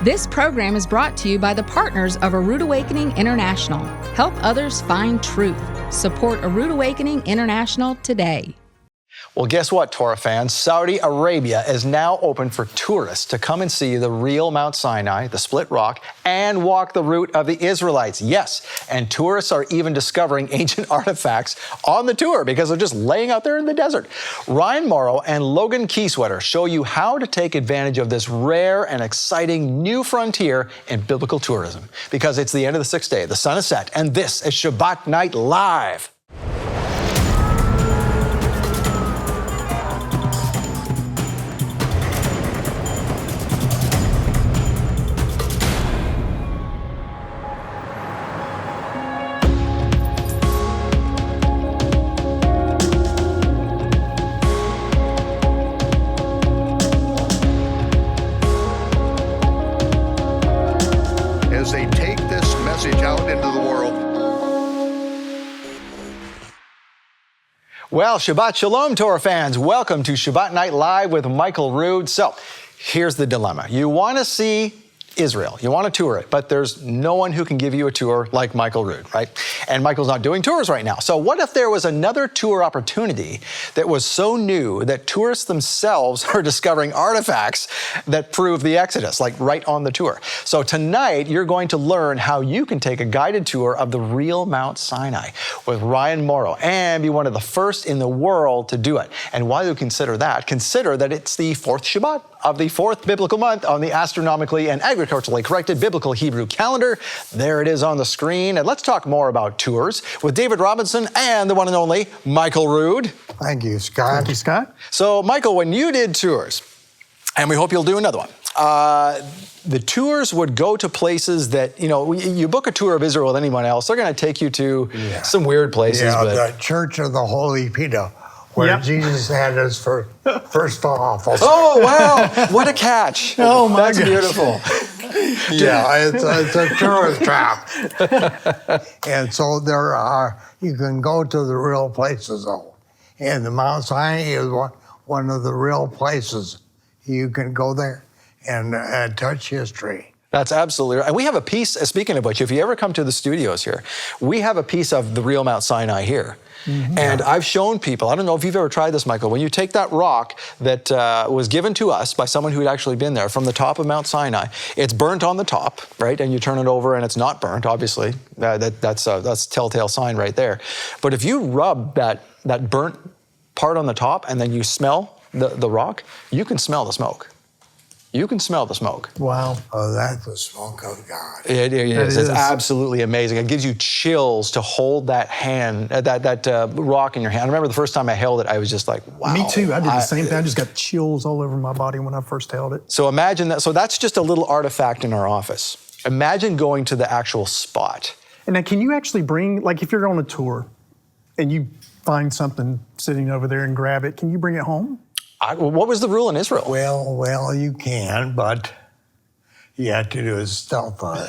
This program is brought to you by the partners of A Rood Awakening International. Help others find truth. Support A Rood Awakening International today. Well, guess what, Torah fans? Saudi Arabia is now open for tourists to come and see the real Mount Sinai, the split rock, and walk the route of the Israelites. Yes, and tourists are even discovering ancient artifacts on the tour because they're just laying out there in the desert. Ryan Morrow and Logan Kiesewetter show you how to take advantage of this rare and exciting new frontier in biblical tourism. Because it's the end of the sixth day, the sun is set, and this is Shabbat Night Live. As they take this message out into the world. Well, Shabbat Shalom, Torah fans. Welcome to Shabbat Night Live with Michael Rood. So, here's the dilemma. You want to see Israel. You want to tour it, but there's no one who can give you a tour like Michael Rood, right? And Michael's not doing tours right now. So what if there was another tour opportunity that was so new that tourists themselves are discovering artifacts that prove the Exodus, like right on the tour? So tonight, you're going to learn how you can take a guided tour of the real Mount Sinai with Ryan Morrow and be one of the first in the world to do it. And while you consider that it's the fourth Shabbat of the fourth biblical month on the astronomically and agriculturally corrected biblical Hebrew calendar. There it is on the screen. And let's talk more about tours with David Robinson and the one and only Michael Rood. Thank you, Scott. Thank you, Scott. So, Michael, when you did tours, and we hope you'll do another one, the tours would go to places that, you book a tour of Israel with anyone else, they're going to take you to some weird places. Yeah, but the Church of the Holy Peter, where Jesus had his first office. Oh, wow. What a catch. Oh, my That's gosh. beautiful. Yeah, it's a tourist trap. And so you can go to the real places, though. And the Mount Sinai is one of the real places. You can go there and touch history. That's absolutely right. And we have a piece, speaking of which, if you ever come to the studios here, we have a piece of the real Mount Sinai here. Mm-hmm. And I've shown people, I don't know if you've ever tried this, Michael, when you take that rock that was given to us by someone who had actually been there from the top of Mount Sinai, it's burnt on the top, right? And you turn it over and it's not burnt, obviously. That's a telltale sign right there. But if you rub that burnt part on the top and then you smell the rock, you can smell the smoke. You can smell the smoke. Wow. Oh, that's the smoke of God. It is. It's absolutely amazing. It gives you chills to hold that hand, that rock in your hand. I remember the first time I held it, I was just like, wow. Me too. I did the same thing. I just got chills all over my body when I first held it. So imagine that. So that's just a little artifact in our office. Imagine going to the actual spot. And now, can you actually bring, like if you're on a tour and you find something sitting over there and grab it, can you bring it home? What was the rule in Israel? Well, you can, but you have to do it stealthily.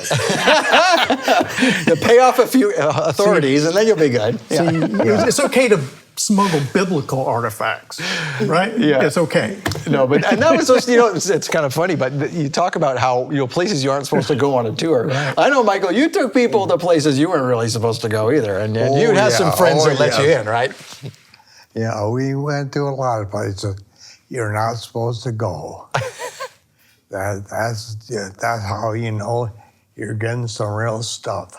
You pay off a few authorities, and then you'll be good. See, it's okay to smuggle biblical artifacts, right? Yeah. It's okay. No, and that was just, it's kind of funny, but you talk about how, places you aren't supposed to go on a tour. Right. I know, Michael, you took people to places you weren't really supposed to go either, and you had some friends that let you in, right? Yeah, we went to a lot of places you're not supposed to go. That's how you know you're getting some real stuff.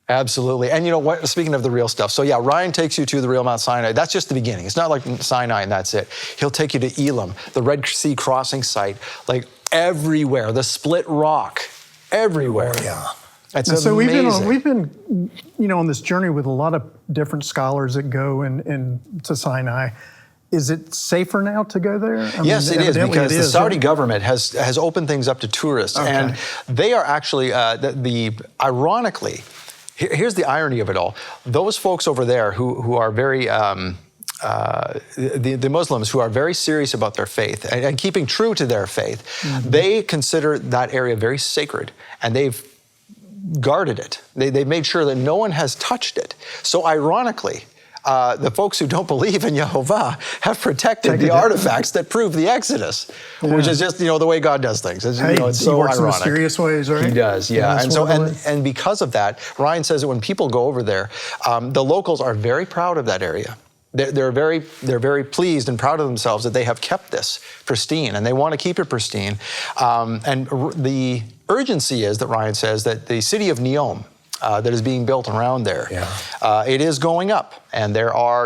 Absolutely. And you know what, speaking of the real stuff, so yeah, Ryan takes you to the real Mount Sinai. That's just the beginning. It's not like Sinai and that's it. He'll take you to Elam, the Red Sea crossing site, like everywhere, the split rock, everywhere. Oh, yeah. It's so amazing. we've been on this journey with a lot of different scholars that go to Sinai. Is it safer now to go there? Yes, it is, because the Saudi government has opened things up to tourists, and they are actually, ironically, here's the irony of it all. Those folks over there who are very, the Muslims who are very serious about their faith and keeping true to their faith, they consider that area very sacred, and they've guarded it. They've made sure that no one has touched it. So ironically, the folks who don't believe in Yehovah have protected the artifacts that prove the Exodus, which is just, the way God does things. It's, it's so he works ironic. in mysterious ways, right? He does, yeah. And because of that, Ryan says that when people go over there, the locals are very proud of that area. They're very pleased and proud of themselves that they have kept this pristine, and they want to keep it pristine. And the urgency is that Ryan says that the city of Neom, that is being built around there, it is going up, and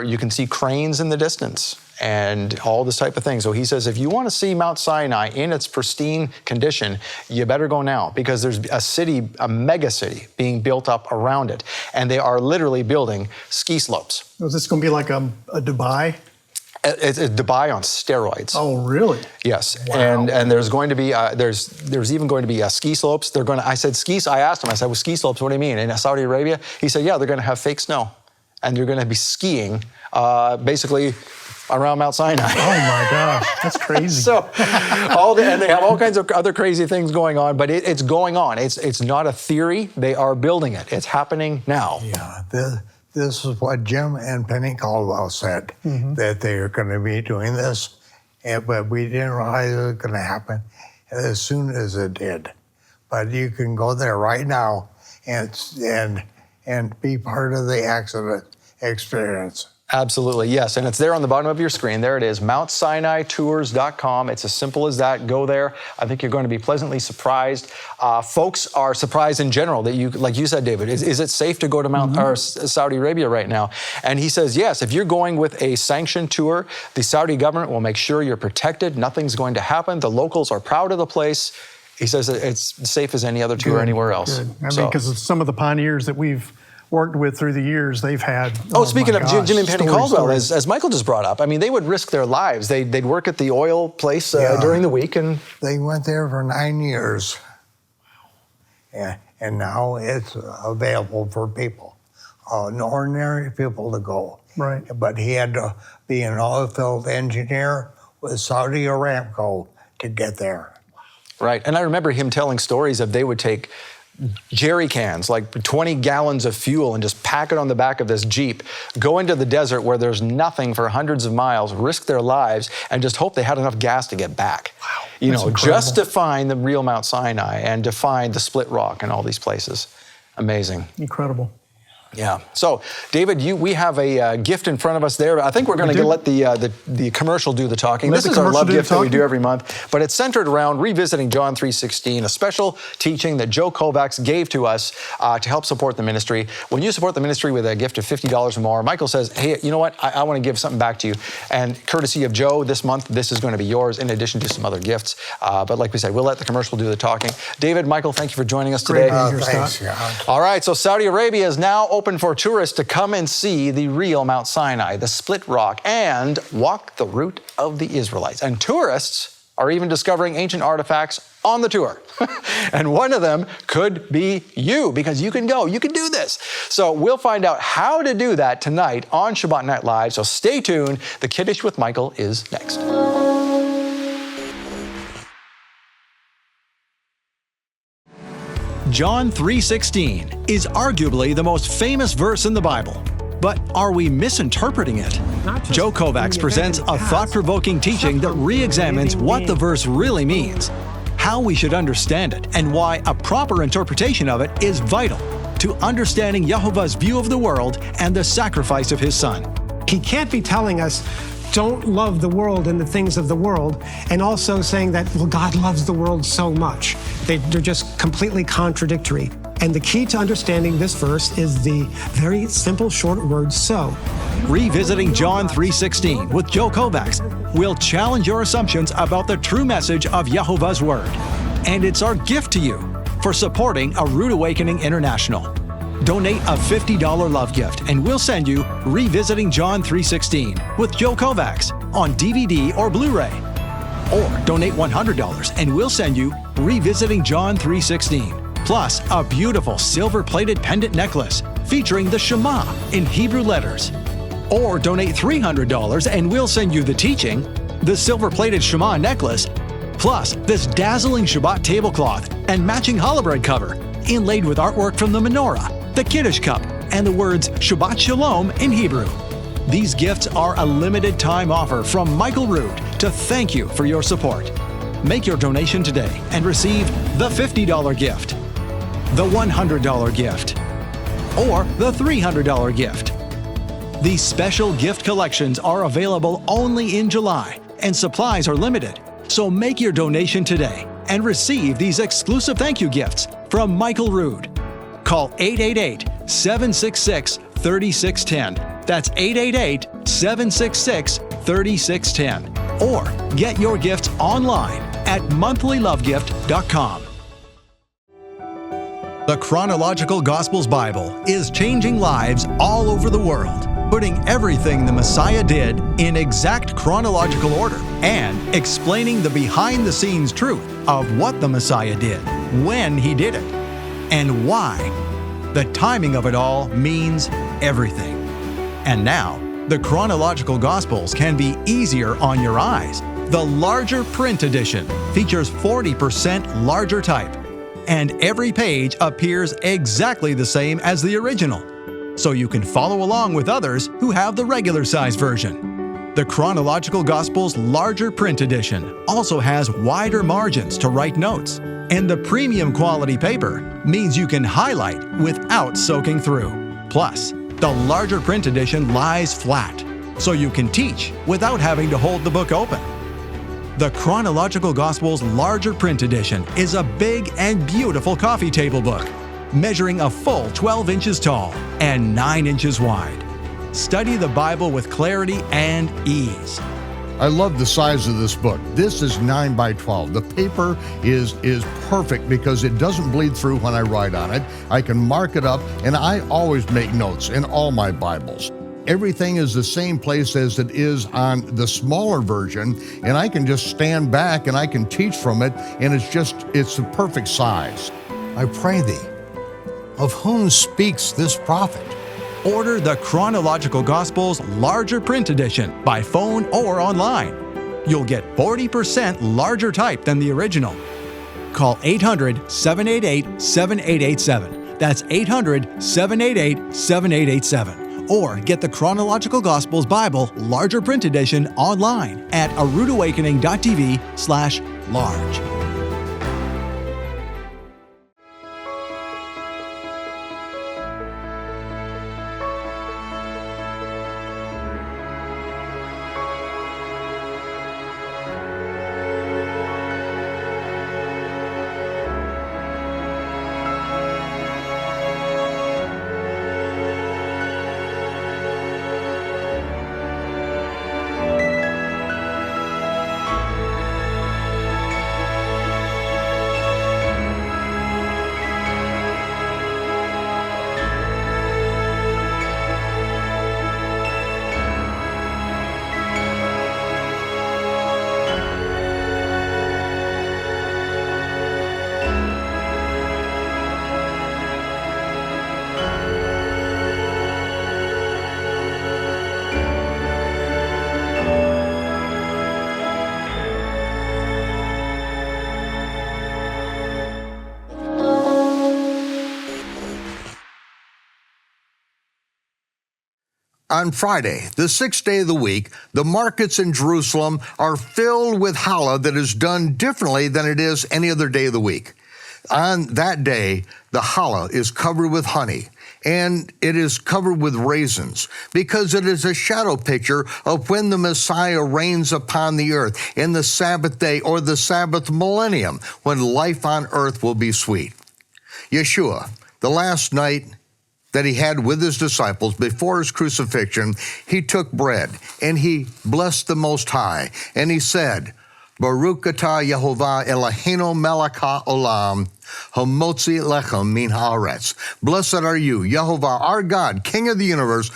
you can see cranes in the distance and all this type of thing. So he says, if you want to see Mount Sinai in its pristine condition, you better go now, because there's a mega city being built up around it, and they are literally building ski slopes. Is this going to be like a Dubai? It's Dubai on steroids. Oh, really? Yes, Wow. and there's going to be there's even going to be ski slopes. I said skis. I asked him. I said, "Well, ski slopes. What do you mean?" In Saudi Arabia, he said, "Yeah, they're going to have fake snow, and you're going to be skiing basically around Mount Sinai." Oh my gosh, that's crazy. So, and they have all kinds of other crazy things going on, but it's going on. It's not a theory. They are building it. It's happening now. Yeah, this is what Jim and Penny Caldwell said, that they are going to be doing this, but we didn't realize it was going to happen as soon as it did. But you can go there right now and be part of the Exodus experience. Absolutely, yes. And it's there on the bottom of your screen. There it is, MountSinaiTours.com. It's as simple as that. Go there. I think you're going to be pleasantly surprised. Folks are surprised in general that like you said, David, is it safe to go to Saudi Arabia right now? And he says, yes, if you're going with a sanctioned tour, the Saudi government will make sure you're protected. Nothing's going to happen. The locals are proud of the place. He says it's safe as any other tour anywhere else. Good. I mean, because some of the pioneers that we've worked with through the years, they've had. Speaking of Jimmy and Penny Caldwell, stories. as Michael just brought up, I mean, they would risk their lives. They'd work at the oil place during the week, and they went there for 9 years. Yeah, and now it's available for people, ordinary people to go. Right. But he had to be an oil field engineer with Saudi Aramco to get there. Right, and I remember him telling stories of they would take jerry cans, like 20 gallons of fuel, and just pack it on the back of this Jeep, go into the desert where there's nothing for hundreds of miles, risk their lives, and just hope they had enough gas to get back. Wow. Just to find the real Mount Sinai and to find the Split Rock and all these places. Amazing. Incredible. Yeah. So, David, we have a gift in front of us there. I think we're going to let the commercial do the talking. This is our love gift that we do every month, but it's centered around revisiting John 3:16, a special teaching that Joe Kovacs gave to us to help support the ministry. When you support the ministry with a gift of $50 or more, Michael says, hey, you know what? I want to give something back to you. And courtesy of Joe, this month, this is going to be yours in addition to some other gifts. But like we said, we'll let the commercial do the talking. David, Michael, thank you for joining us today. Thanks, All right, so Saudi Arabia is now open for tourists to come and see the real Mount Sinai, the Split Rock, and walk the route of the Israelites. And tourists are even discovering ancient artifacts on the tour. And one of them could be you, because you can go, you can do this. So we'll find out how to do that tonight on Shabbat Night Live. So stay tuned. The Kiddush with Michael is next. John 3:16 is arguably the most famous verse in the Bible. But are we misinterpreting it? Joe Kovacs presents a thought-provoking teaching that re-examines what the verse really means, how we should understand it, and why a proper interpretation of it is vital to understanding Yehovah's view of the world and the sacrifice of his Son. He can't be telling us, don't love the world and the things of the world, and also saying that, well, God loves the world so much. They're just completely contradictory. And the key to understanding this verse is the very simple short word, so. Revisiting John 3:16 with Joe Kovacs will challenge your assumptions about the true message of Yehovah's Word. And it's our gift to you for supporting A Rood Awakening International. Donate a $50 love gift and we'll send you Revisiting John 3:16 with Joe Kovacs on DVD or Blu-ray. Or donate $100 and we'll send you Revisiting John 3:16, plus a beautiful silver-plated pendant necklace featuring the Shema in Hebrew letters. Or donate $300 and we'll send you the teaching, the silver-plated Shema necklace, plus this dazzling Shabbat tablecloth and matching challah bread cover, inlaid with artwork from the menorah, the Kiddush cup, and the words Shabbat Shalom in Hebrew. These gifts are a limited time offer from Michael Rood to thank you for your support. Make your donation today and receive the $50 gift, the $100 gift, or the $300 gift. These special gift collections are available only in July, and supplies are limited. So make your donation today and receive these exclusive thank you gifts from Michael Rood. Call 888-766-3610. That's 888-766-3610. Or get your gifts online at monthlylovegift.com. The Chronological Gospels Bible is changing lives all over the world, putting everything the Messiah did in exact chronological order and explaining the behind-the-scenes truth of what the Messiah did, when he did it, and why. The timing of it all means everything. And now, the Chronological Gospels can be easier on your eyes. The larger print edition features 40% larger type, and every page appears exactly the same as the original, so you can follow along with others who have the regular size version. The Chronological Gospels larger print edition also has wider margins to write notes, and the premium quality paper means you can highlight without soaking through. Plus, the larger print edition lies flat, so you can teach without having to hold the book open. The Chronological Gospels larger print edition is a big and beautiful coffee table book, measuring a full 12 inches tall and 9 inches wide. Study the Bible with clarity and ease. I love the size of this book. This is 9 by 12. The paper is perfect because it doesn't bleed through when I write on it. I can mark it up, and I always make notes in all my Bibles. Everything is the same place as it is on the smaller version, and I can just stand back and I can teach from it, and it's the perfect size. I pray thee, of whom speaks this prophet? Order the Chronological Gospels larger print edition by phone or online. You'll get 40% larger type than the original. Call 800-788-7887. That's 800-788-7887. Or get the Chronological Gospels Bible larger print edition online at aroodawakening.tv/large. On Friday, the 6th day of the week, the markets in Jerusalem are filled with challah that is done differently than it is any other day of the week. On that day, the challah is covered with honey, and it is covered with raisins, because it is a shadow picture of when the Messiah reigns upon the earth in the Sabbath day or the Sabbath millennium, when life on earth will be sweet. Yeshua, the last night that he had with his disciples before his crucifixion, he took bread and he blessed the Most High, and he said, Baruch atah Yehovah Eloheinu melech haolam, hamotzi lechem min haaretz. Blessed are you, Yehovah, our God, King of the universe,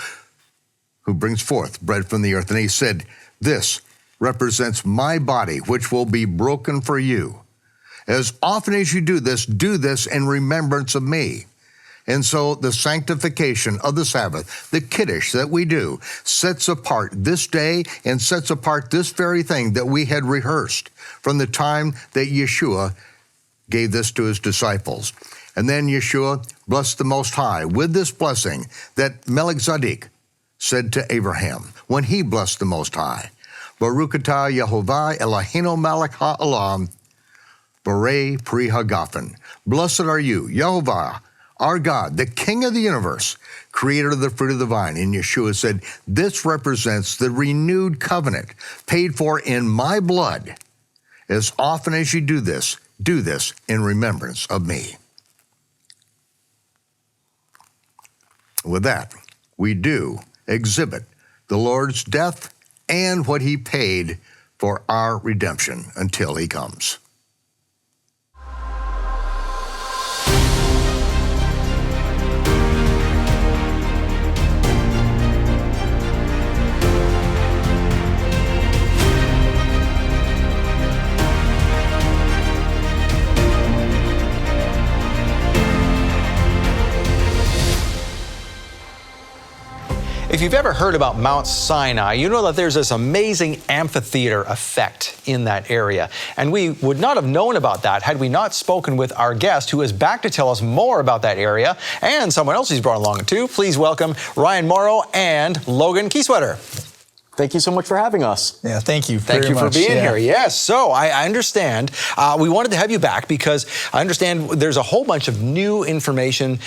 who brings forth bread from the earth. And he said, this represents my body, which will be broken for you. As often as you do this in remembrance of me. And so the sanctification of the Sabbath, the Kiddush that we do, sets apart this day and sets apart this very thing that we had rehearsed from the time that Yeshua gave this to his disciples. And then Yeshua blessed the Most High with this blessing that Melchizedek said to Abraham when he blessed the Most High, Baruch atah Yehovah Eloheinu melech ha'olam, Borei pri hagafen. Blessed are you, Yehovah, our God, the King of the universe, creator of the fruit of the vine. And Yeshua said, this represents the renewed covenant paid for in my blood. As often as you do this in remembrance of me. With that, we do exhibit the Lord's death and what he paid for our redemption until he comes. If you've ever heard about Mount Sinai, you know that there's this amazing amphitheater effect in that area. And we would not have known about that had we not spoken with our guest, who is back to tell us more about that area and someone else he's brought along too. Please welcome Morrow and Logan Kiesewetter. Thank you so much for having us. Yeah, thank you. Thank you for being here. Yes, so I understand. We wanted to have you back because I understand there's a whole bunch of new information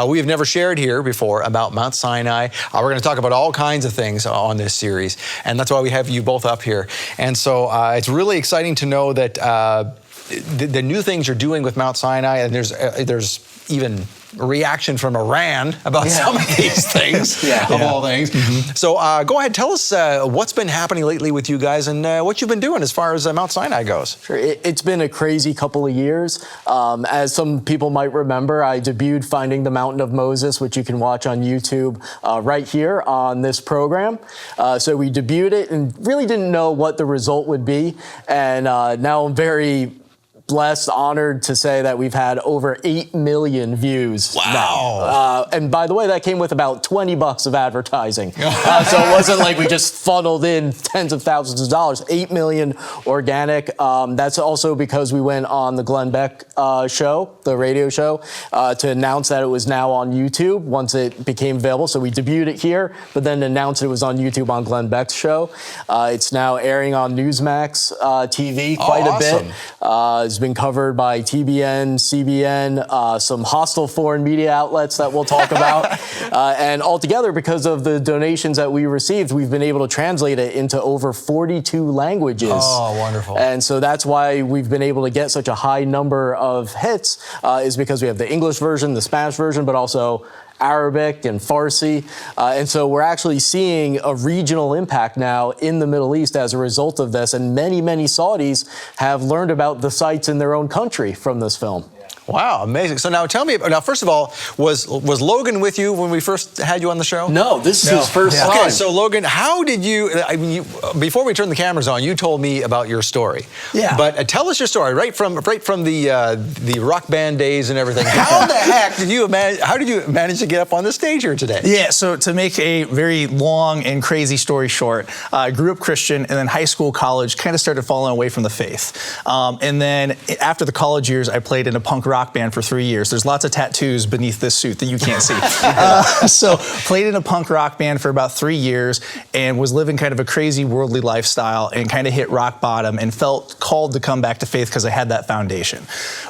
we have never shared here before about Mount Sinai. We're going to talk about all kinds of things on this series, and that's why we have you both up here. And so it's really exciting to know that the new things you're doing with Mount Sinai, and there's even reaction from Iran about some of these things, of all things. Mm-hmm. So go ahead, tell us what's been happening lately with you guys and what you've been doing as far as Mount Sinai goes. Sure. It's been a crazy couple of years. As some people might remember, I debuted Finding the Mountain of Moses, which you can watch on YouTube right here on this program. So we debuted it and really didn't know what the result would be. And now I'm very blessed, honored to say that we've had over 8 million views. Wow. And by the way, that came with about $20 of advertising. So it wasn't like we just funneled in tens of thousands of dollars. 8 million organic. That's also because we went on the Glenn Beck show, the radio show, to announce that it was now on YouTube once it became available. So we debuted it here, but then announced it was on YouTube on Glenn Beck's show. It's now airing on Newsmax TV quite a bit. It's been covered by TBN, CBN, some hostile foreign media outlets that we'll talk about. And altogether, because of the donations that we received, we've been able to translate it into over 42 languages. Oh, wonderful. And so that's why we've been able to get such a high number of hits, is because we have the English version, the Spanish version, but also Arabic and Farsi. And so we're actually seeing a regional impact now in the Middle East as a result of this. And many, many Saudis have learned about the sites in their own country from this film. Wow, amazing. So now tell me, first of all, was Logan with you when we first had you on the show? No, this is his first time. Okay, so Logan, how did you, before we turned the cameras on, you told me about your story. Yeah. But tell us your story, right from the rock band days and everything. How the heck did you manage to get up on the stage here today? Yeah, so to make a very long and crazy story short, I grew up Christian, and then high school, college, kind of started falling away from the faith. And then after the college years, I played in a punk rock band for 3 years. There's lots of tattoos beneath this suit that you can't see. So played in a punk rock band for about 3 years and was living kind of a crazy worldly lifestyle and kind of hit rock bottom and felt called to come back to faith because I had that foundation.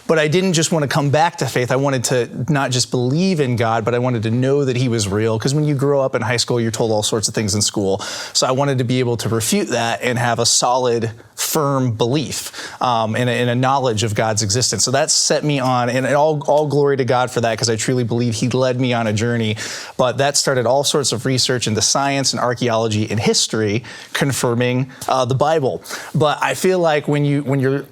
But I didn't just want to come back to faith. I wanted to not just believe in God, but I wanted to know that he was real. Because when you grow up in high school, you're told all sorts of things in school. So I wanted to be able to refute that and have a solid, firm belief and a knowledge of God's existence. So that set me on, and all glory to God for that, because I truly believe he led me on a journey. But that started all sorts of research into science and archaeology and history, confirming the Bible. But I feel like when you're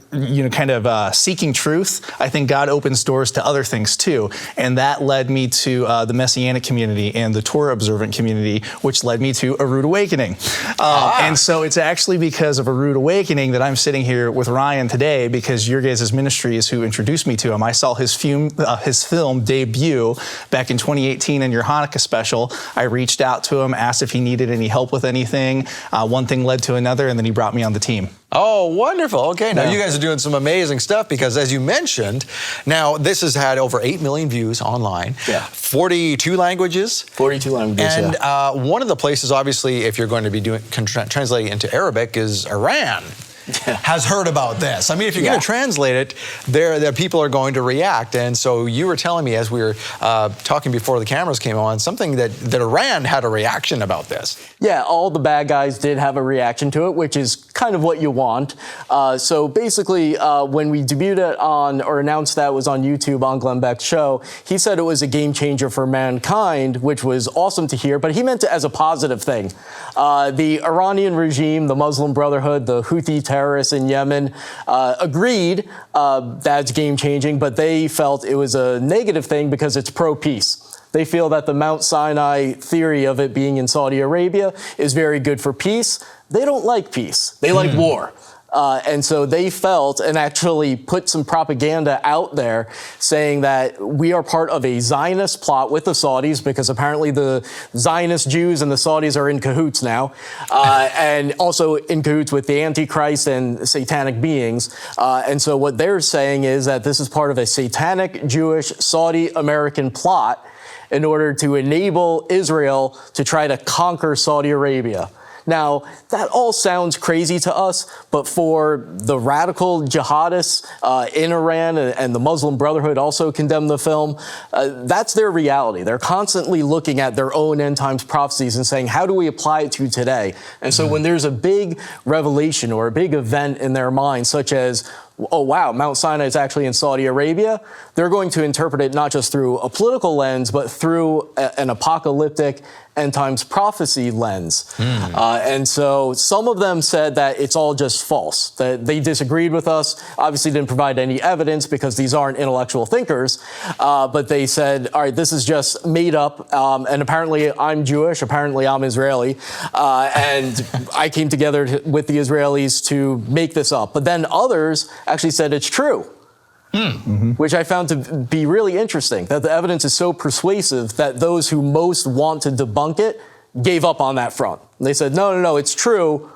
kind of seeking truth, I think God opens doors to other things too. And that led me to the Messianic community and the Torah observant community, which led me to a Rood Awakening. And so it's actually because of a Rood Awakening that I'm sitting here with Ryan today, because your guys' ministry is who introduced me to him. I saw his film debut back in 2018 in your Hanukkah special. I reached out to him, asked if he needed any help with anything. One thing led to another, and then he brought me on the team. Oh, wonderful. Okay, now you guys are doing some amazing stuff because, as you mentioned, now this has had over 8 million views online. Yeah. 42 languages. 42 languages, And yeah. One of the places, obviously, if you're going to be translating into Arabic, is Iran. Has heard about this. I mean, if you're going to translate it, there people are going to react. And so you were telling me as we were talking before the cameras came on, something that Iran had a reaction about this. Yeah, all the bad guys did have a reaction to it, which is kind of what you want. So basically, when we debuted it on, or announced that it was on YouTube on Glenn Beck's show, he said it was a game changer for mankind, which was awesome to hear, but he meant it as a positive thing. The Iranian regime, the Muslim Brotherhood, the Houthi terrorists in Yemen agreed that's game-changing, but they felt it was a negative thing because it's pro-peace. They feel that the Mount Sinai theory of it being in Saudi Arabia is very good for peace. They don't like peace. They like war. And so they felt and actually put some propaganda out there saying that we are part of a Zionist plot with the Saudis, because apparently the Zionist Jews and the Saudis are in cahoots now, and also in cahoots with the Antichrist and satanic beings. And so what they're saying is that this is part of a satanic Jewish Saudi American plot in order to enable Israel to try to conquer Saudi Arabia. Now, that all sounds crazy to us, but for the radical jihadists in Iran, and the Muslim Brotherhood also condemned the film, that's their reality. They're constantly looking at their own end times prophecies and saying, how do we apply it to today? And so when there's a big revelation or a big event in their mind, such as, oh, wow, Mount Sinai is actually in Saudi Arabia, they're going to interpret it not just through a political lens, but through an apocalyptic end times prophecy lens. And so some of them said that it's all just false, that they disagreed with us, obviously didn't provide any evidence because these aren't intellectual thinkers, but they said, all right, this is just made up, and apparently I'm Jewish, apparently I'm Israeli, and I came together with the Israelis to make this up. But then others actually said it's true. Which I found to be really interesting, that the evidence is so persuasive that those who most want to debunk it gave up on that front. They said, no, it's true,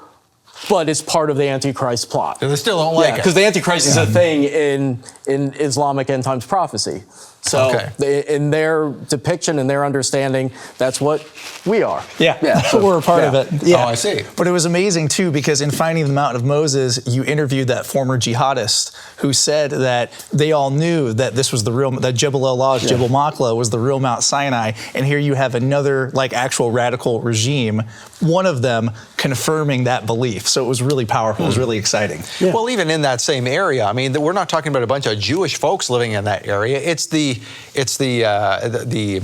but it's part of the Antichrist plot. And they still don't like it. Because the Antichrist is a thing in Islamic end times prophecy. So in their depiction and their understanding, that's what we are. So we're a part of it. Oh, I see. But it was amazing, too, because in Finding the Mountain of Moses, you interviewed that former jihadist who said that they all knew that this was the real, that Jebel El-Lawj, Jebel Makla was the real Mount Sinai. And here you have another, like, actual radical regime, one of them confirming that belief. So it was really powerful. It was really exciting. Well, even in that same area, I mean, we're not talking about a bunch of Jewish folks living in that area. It's the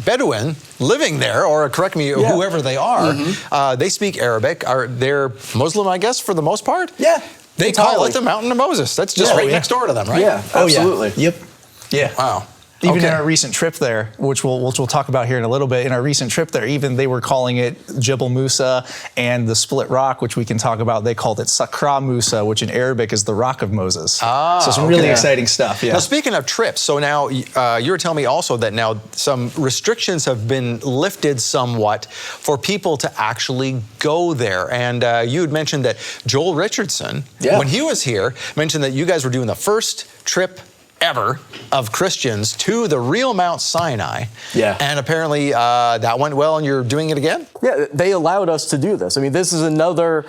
Bedouin living there, or correct me, whoever they are. They speak Arabic. They're Muslim, I guess, for the most part? They call it the Mountain of Moses. That's just right next door to them, right? Absolutely. Wow. Even in our recent trip there, which we'll talk about here in a little bit, in our recent trip there, even they were calling it Jebel Musa, and the split rock, which we can talk about, they called it Sakra Musa, which in Arabic is the rock of Moses. So some really exciting stuff. Now, speaking of trips, so now you were telling me also that now some restrictions have been lifted somewhat for people to actually go there. And you had mentioned that Joel Richardson, when he was here, mentioned that you guys were doing the first trip ever of Christians to the real Mount Sinai. And apparently that went well, and you're doing it again? They allowed us to do this. I mean, this is another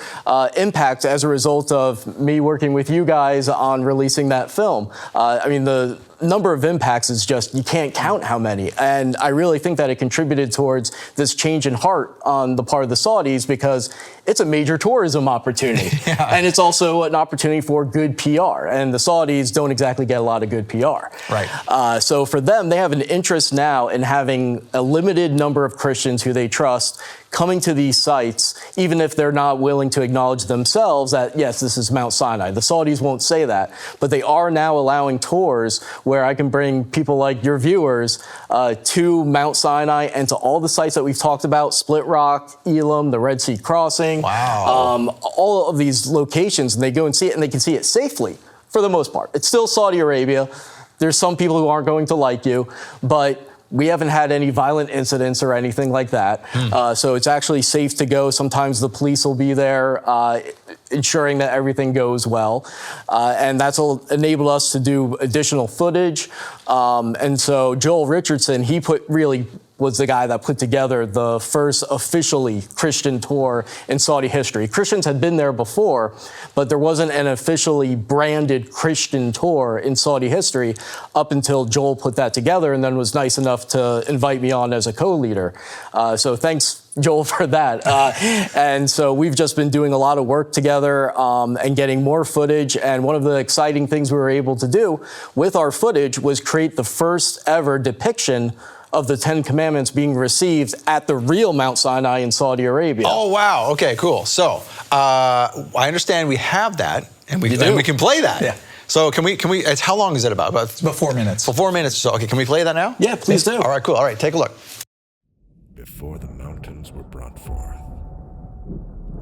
impact as a result of me working with you guys on releasing that film. I mean, the number of impacts is just, you can't count how many. And I really think that it contributed towards this change in heart on the part of the Saudis, because it's a major tourism opportunity. And it's also an opportunity for good PR. And the Saudis don't exactly get a lot of good PR. So for them, they have an interest now in having a limited number of Christians who they trust coming to these sites, even if they're not willing to acknowledge themselves that, yes, this is Mount Sinai. The Saudis won't say that, but they are now allowing tours where I can bring people like your viewers to Mount Sinai and to all the sites that we've talked about, Split Rock, Elam, the Red Sea Crossing, all of these locations, and they go and see it, and they can see it safely for the most part. It's still Saudi Arabia. there's some people who aren't going to like you, but we haven't had any violent incidents or anything like that. So it's actually safe to go. Sometimes the police will be there ensuring that everything goes well. And that's enabled us to do additional footage. And so Joel Richardson, he was the guy that put together the first officially Christian tour in Saudi history. Christians had been there before, but there wasn't an officially branded Christian tour in Saudi history up until Joel put that together and then was nice enough to invite me on as a co-leader. So thanks, Joel, for that. And so we've just been doing a lot of work together and getting more footage. And one of the exciting things we were able to do with our footage was create the first ever depiction of the 10 Commandments being received at the real Mount Sinai in Saudi Arabia. Oh, wow. Okay, cool. So I understand we have that, and we can play that. Yeah. So can we? How long is it about? It's about 4 minutes. For 4 minutes or so. Okay, can we play that now? Yeah, please do. All right, cool. All right, take a look. Before the mountains were brought forth,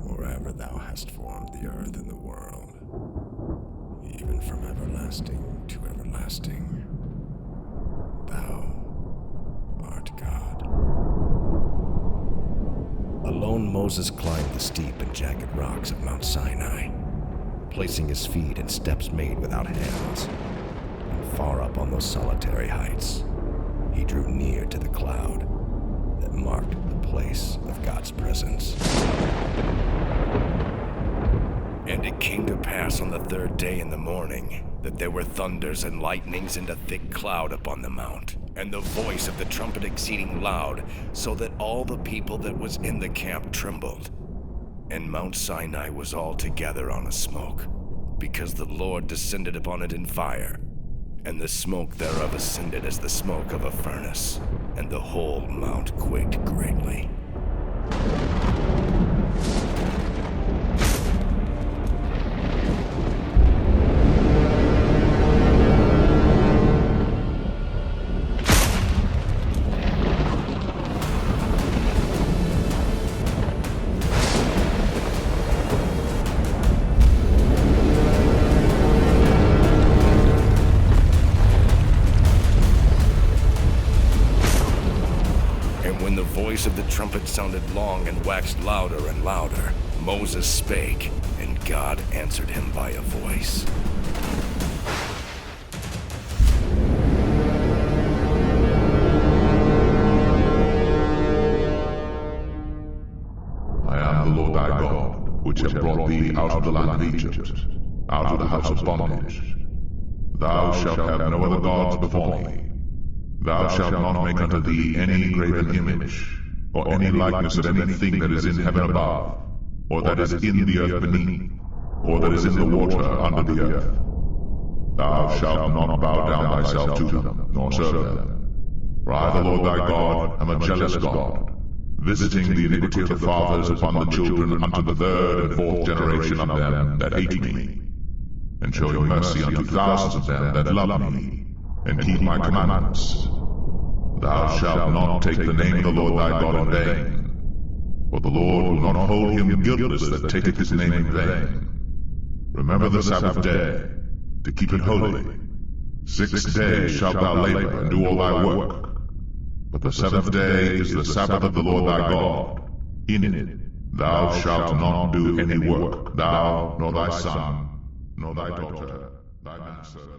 moreover thou hast formed the earth and the world, even from everlasting to everlasting, thou art God. Alone Moses climbed the steep and jagged rocks of Mount Sinai, placing his feet in steps made without hands. And far up on those solitary heights, he drew near to the cloud that marked the place of God's presence. And it came to pass on the third day in the morning that there were thunders and lightnings and a thick cloud upon the mount, and the voice of the trumpet exceeding loud, so that all the people that was in the camp trembled. And Mount Sinai was altogether on a smoke, because the Lord descended upon it in fire, and the smoke thereof ascended as the smoke of a furnace, and the whole mount quaked greatly. Of the trumpet sounded long and waxed louder and louder. Moses spake, and God answered him by a voice. I am the Lord thy God, which have brought thee out of the land of Egypt, out of the house of bondage. Thou shalt have no other gods before me. Thou shalt not make unto thee any graven image, or any likeness of anything that is in heaven above, or that is in the earth beneath, or that is in the water under the earth. Thou shalt not bow down thyself to them, nor serve them. For I, the Lord thy God, am a jealous God, visiting the iniquity of the fathers upon the children unto the third and fourth generation of them that hate me, and showing mercy unto thousands of them that love me, and keep my commandments. Thou shalt not take the name of the Lord thy God in vain, for the Lord will not hold him guiltless that taketh his name in vain. Remember the Sabbath day, to keep it holy. 6 days shalt thou labor and do all thy work. But the seventh day is the Sabbath of the Lord thy God. In it thou shalt not do any work, thou, nor thy son, nor thy daughter, thy manservant.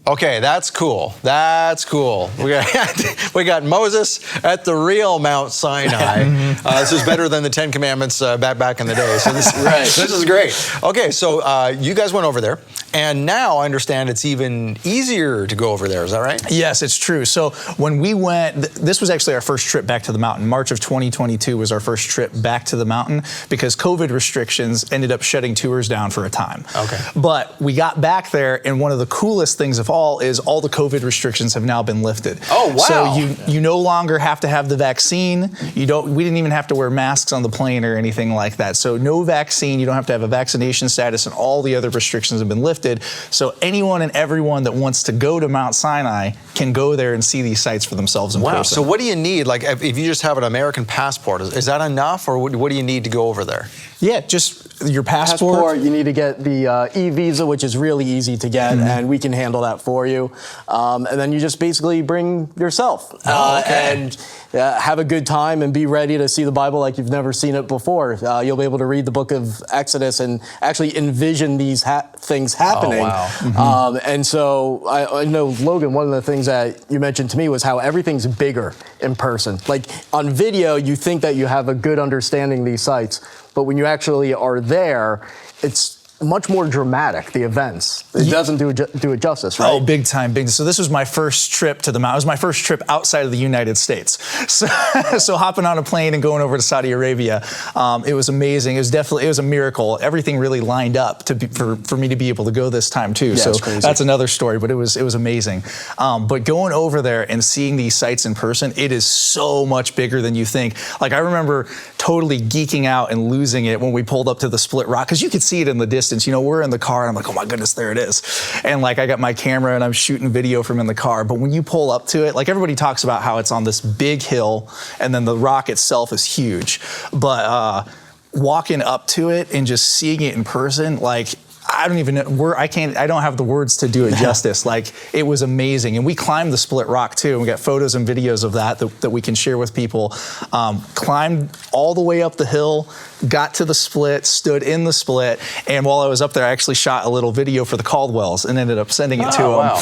Okay, that's cool. That's cool. We got Moses at the real Mount Sinai. This is better than the 10 Commandments back in the day. So this is great. Okay, so you guys went over there, and now I understand it's even easier to go over there. Is that right? Yes, it's true. So when we went, this was actually our first trip back to the mountain. March of 2022 was our first trip back to the mountain because COVID restrictions ended up shutting tours down for a time. Okay. But we got back there, and one of the coolest things of all is all the COVID restrictions have now been lifted. Oh, wow. So you no longer have to have the vaccine. We didn't even have to wear masks on the plane or anything like that. So no vaccine, you don't have to have a vaccination status, and all the other restrictions have been lifted. So anyone and everyone that wants to go to Mount Sinai can go there and see these sites for themselves in person. So what do you need? Like if you just have an American passport, is that enough, or what do you need to go over there? Yeah, just your passport. You need to get the e-visa, which is really easy to get, and we can handle that for you. And then you just basically bring yourself and have a good time and be ready to see the Bible like you've never seen it before. You'll be able to read the book of Exodus and actually envision these things happening. Oh, wow. And so I know, Logan, one of the things that you mentioned to me was how everything's bigger in person. Like on video, you think that you have a good understanding of these sites, but when you actually are there, it's much more dramatic, the events. It doesn't do it justice, right? Oh, big time, big. So this was my first trip to the mountain. It was my first trip outside of the United States. So hopping on a plane and going over to Saudi Arabia, it was amazing. It was a miracle. Everything really lined up for me to be able to go this time too. Yeah, so that's another story, but it was amazing. But going over there and seeing these sites in person, it is so much bigger than you think. Like I remember totally geeking out and losing it when we pulled up to the Split Rock, because you could see it in the distance. You know, we're in the car and I'm like, oh my goodness, there it is. And like, I got my camera and I'm shooting video from in the car. But when you pull up to it, like everybody talks about how it's on this big hill and then the rock itself is huge. But walking up to it and just seeing it in person, like, I don't even know, I don't have the words to do it justice. Like, it was amazing. And we climbed the Split Rock too, and we got photos and videos of that we can share with people. Climbed all the way up the hill, got to the split, stood in the split, and while I was up there, I actually shot a little video for the Caldwells and ended up sending it to them.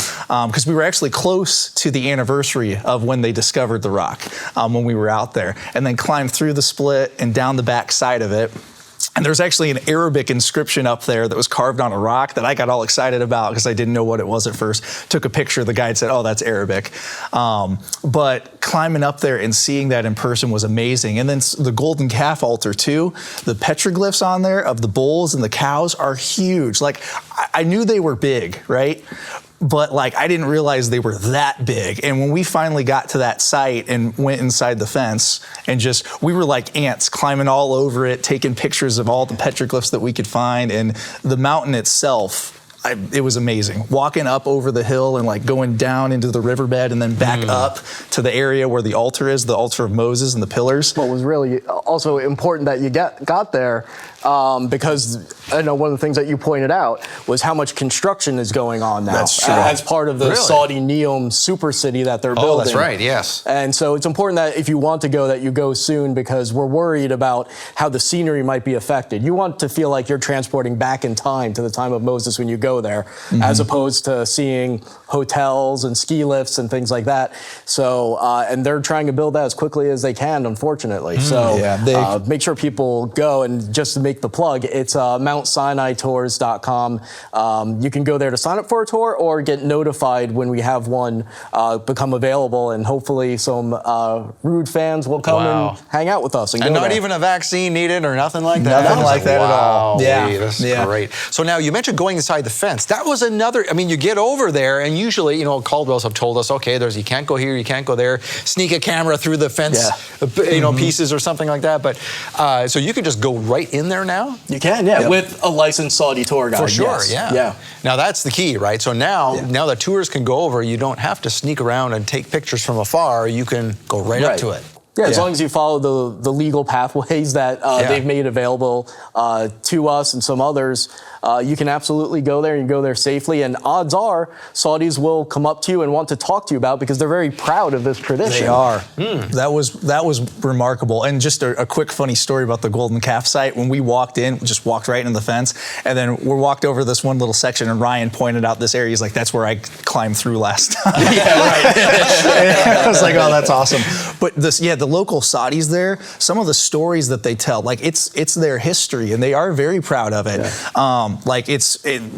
Because we were actually close to the anniversary of when they discovered the rock, when we were out there. And then climbed through the split and down the back side of it. And there's actually an Arabic inscription up there that was carved on a rock that I got all excited about because I didn't know what it was at first. Took a picture, the guide said, oh, that's Arabic. But climbing up there and seeing that in person was amazing. And then the golden calf altar too, the petroglyphs on there of the bulls and the cows are huge. Like, I knew they were big, right? But like, I didn't realize they were that big. And when we finally got to that site and went inside the fence and we were like ants climbing all over it, taking pictures of all the petroglyphs that we could find. And the mountain itself, it was amazing. Walking up over the hill and like going down into the riverbed and then back up to the area where the altar is, the altar of Moses and the pillars. What was really also important that you got there, because I know one of the things that you pointed out was how much construction is going on now. That's true. As part of the Saudi Neom super city that they're building. Oh, that's right, yes. And so it's important that if you want to go, that you go soon, because we're worried about how the scenery might be affected. You want to feel like you're transporting back in time to the time of Moses when you go there, as opposed to seeing hotels and ski lifts and things like that. So, and they're trying to build that as quickly as they can, unfortunately. So make sure people go. And just to make the plug, it's MountSinaiTours.com. You can go there to sign up for a tour or get notified when we have one become available, and hopefully some Rood fans will come and hang out with us. And not even a vaccine needed or nothing like that? Nothing like that at all. Yeah, this is great. So now you mentioned going inside the fence. That was another, I mean, you get over there and usually, Caldwells have told us, okay, you can't go here, you can't go there, sneak a camera through the fence, pieces or something like that. But so you could just go right in there now? You can, with a licensed Saudi tour guide. For sure, yeah. Now that's the key, right? So now the tours can go over, you don't have to sneak around and take pictures from afar, you can go right up to it. Yeah, as long as you follow the legal pathways that they've made available to us and some others, you can absolutely go there and go there safely. And odds are Saudis will come up to you and want to talk to you about, because they're very proud of this tradition. They are. That was remarkable. And just a quick funny story about the Golden Calf site. When we walked in, we just walked right into the fence, and then we walked over this one little section, and Ryan pointed out this area. He's like, that's where I climbed through last time. I was like, oh, that's awesome. But the local Saudis there, some of the stories that they tell, like it's their history, and they are very proud of it.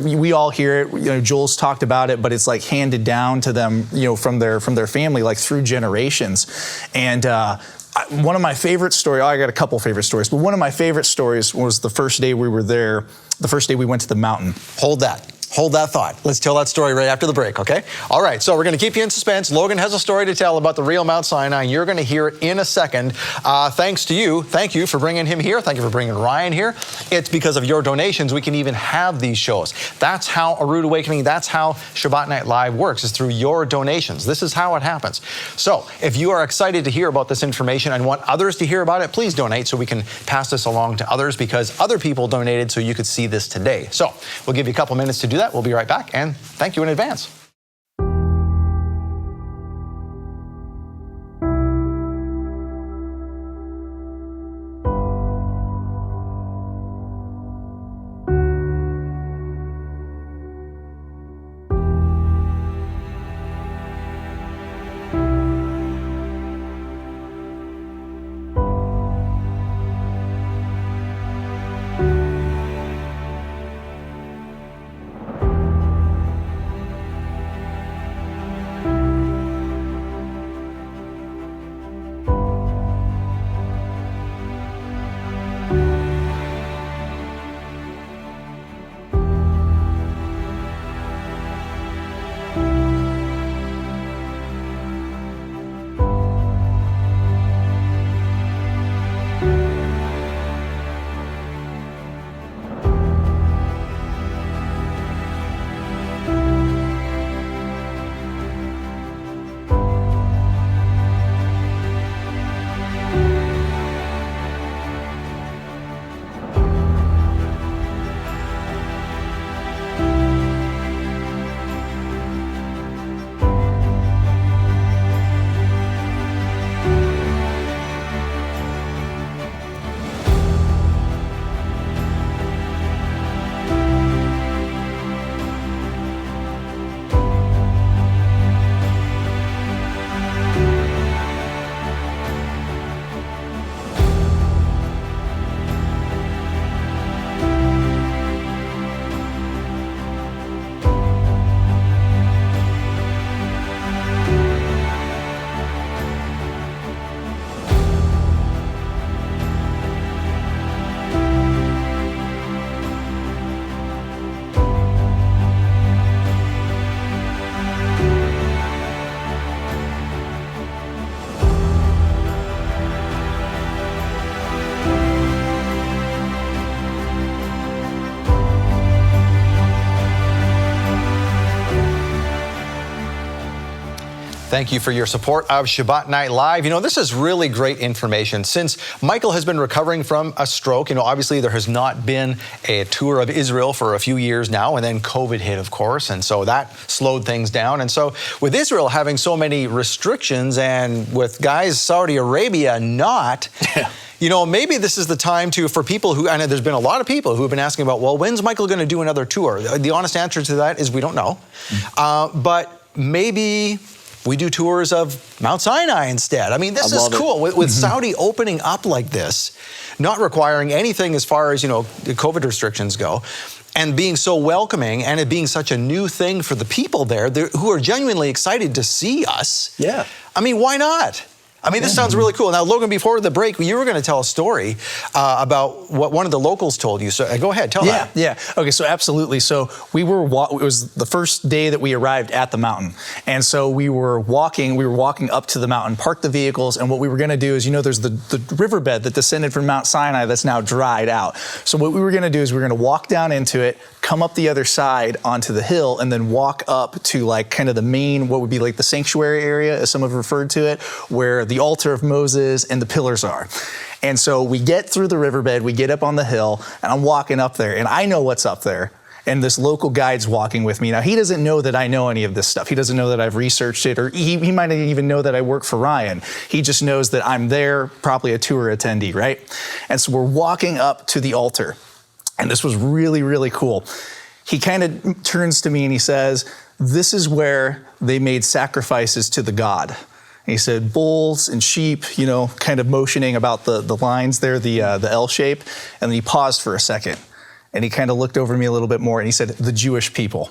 We all hear it. Joel's talked about it, but it's like handed down to them, from their family, like through generations. And one of my favorite stories, I got a couple favorite stories, but one of my favorite stories was the first day we were there, the first day we went to the mountain. Hold that. Hold that thought. Let's tell that story right after the break, okay? All right, so we're going to keep you in suspense. Logan has a story to tell about the real Mount Sinai. You're going to hear it in a second. Thanks to you. Thank you for bringing him here. Thank you for bringing Ryan here. It's because of your donations we can even have these shows. That's how A Rood Awakening, that's how Shabbat Night Live works, is through your donations. This is how it happens. So if you are excited to hear about this information and want others to hear about it, please donate so we can pass this along to others, because other people donated so you could see this today. So we'll give you a couple minutes to do that. We'll be right back, and thank you in advance. Thank you for your support of Shabbat Night Live. You know, this is really great information. Since Michael has been recovering from a stroke, you know, obviously there has not been a tour of Israel for a few years now, and then COVID hit, of course, and so that slowed things down. And so with Israel having so many restrictions, and with guys, Saudi Arabia not, you know, maybe this is the time for people who, and there's been a lot of people who have been asking about, well, when's Michael going to do another tour? The honest answer to that is we don't know. But maybe we do tours of Mount Sinai instead. I mean, this is cool. With Saudi opening up like this, not requiring anything as far as, you know, the COVID restrictions go, and being so welcoming, and it being such a new thing for the people there who are genuinely excited to see us. Yeah. I mean, why not? I mean, this sounds really cool. Now, Logan, before the break, you were going to tell a story about what one of the locals told you. So go ahead, tell that. Yeah. Okay, so absolutely. So it was the first day that we arrived at the mountain. And so we were walking up to the mountain, parked the vehicles, and what we were going to do is, you know, there's the riverbed that descended from Mount Sinai that's now dried out. So what we were going to do is we were going to walk down into it, come up the other side onto the hill, and then walk up to like kind of the main, what would be like the sanctuary area, as some have referred to it, where the altar of Moses and the pillars are. And so we get through the riverbed, we get up on the hill, and I'm walking up there, and I know what's up there. And this local guide's walking with me. Now, he doesn't know that I know any of this stuff. He doesn't know that I've researched it, or he might not even know that I work for Ryan. He just knows that I'm there, probably a tour attendee, right? And so we're walking up to the altar, and this was really, really cool. He kind of turns to me and he says, "This is where they made sacrifices to the god." And he said, bulls and sheep, you know, kind of motioning about the lines there, the L shape. And then he paused for a second. And he kind of looked over me a little bit more, and he said, "The Jewish people."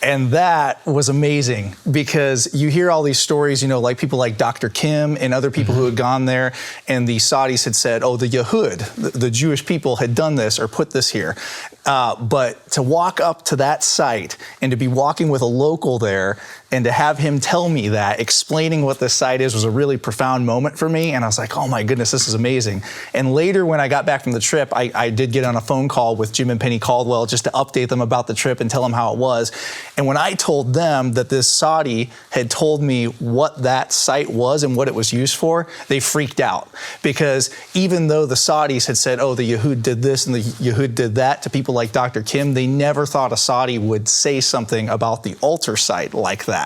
And that was amazing because you hear all these stories, like people like Dr. Kim and other people who had gone there, and the Saudis had said, oh, the Yehud, the Jewish people had done this or put this here. But to walk up to that site and to be walking with a local there and to have him tell me that, explaining what this site is, was a really profound moment for me. And I was like, oh my goodness, this is amazing. And later when I got back from the trip, I did get on a phone call with Jim and Penny Caldwell just to update them about the trip and tell them how it was. And when I told them that this Saudi had told me what that site was and what it was used for, they freaked out. Because even though the Saudis had said, oh, the Yehud did this and the Yehud did that to people like Dr. Kim, they never thought a Saudi would say something about the altar site like that.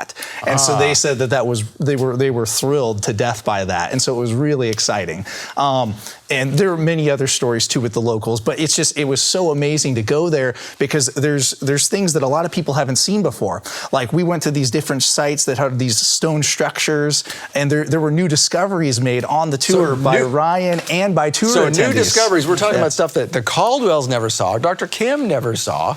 And so they said they were thrilled to death by that. And so it was really exciting. And there are many other stories too with the locals, but it was so amazing to go there because there's things that a lot of people haven't seen before. Like we went to these different sites that had these stone structures, and there were new discoveries made on the tour by Ryan and by tour attendees. So new discoveries, we're talking about stuff that the Caldwells never saw, Dr. Kim never saw.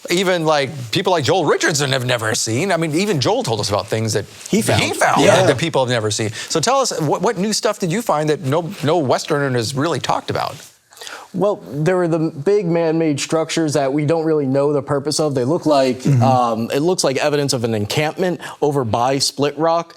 Even like people like Joel Richardson have never seen. I mean, even Joel told us about things that he found that people have never seen. So tell us, what new stuff did you find that no Westerner has really talked about? Well, there were the big man-made structures that we don't really know the purpose of. They look like it looks like evidence of an encampment over by Split Rock,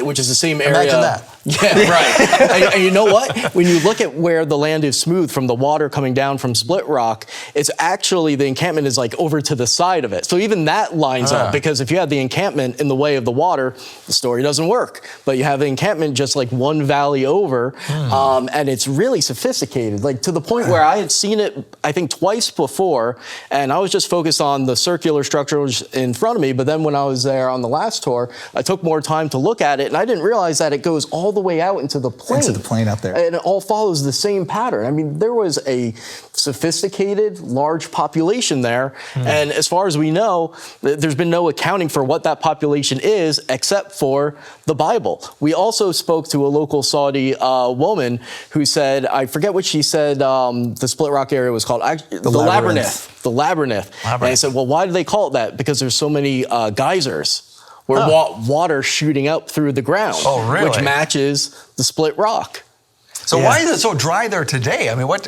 which is the same area. Imagine that. Yeah, right. And you know what? When you look at where the land is smooth from the water coming down from Split Rock, it's actually the encampment is like over to the side of it. So even that lines up, because if you have the encampment in the way of the water, the story doesn't work. But you have the encampment just like one valley over, and it's really sophisticated, like to the point where I had seen it, I think, twice before, and I was just focused on the circular structures in front of me. But then when I was there on the last tour, I took more time to look at it, and I didn't realize that it goes all the way out into the plain. Into the plain up there. And it all follows the same pattern. I mean, there was a sophisticated, large population there. And as far as we know, there's been no accounting for what that population is except for the Bible. We also spoke to a local Saudi woman who said, I forget what she said the Split Rock area was called. The Labyrinth. The Labyrinth. And I said, well, why do they call it that? Because there's so many geysers. Where water shooting up through the ground, which matches the Split Rock. So why is it so dry there today? I mean, what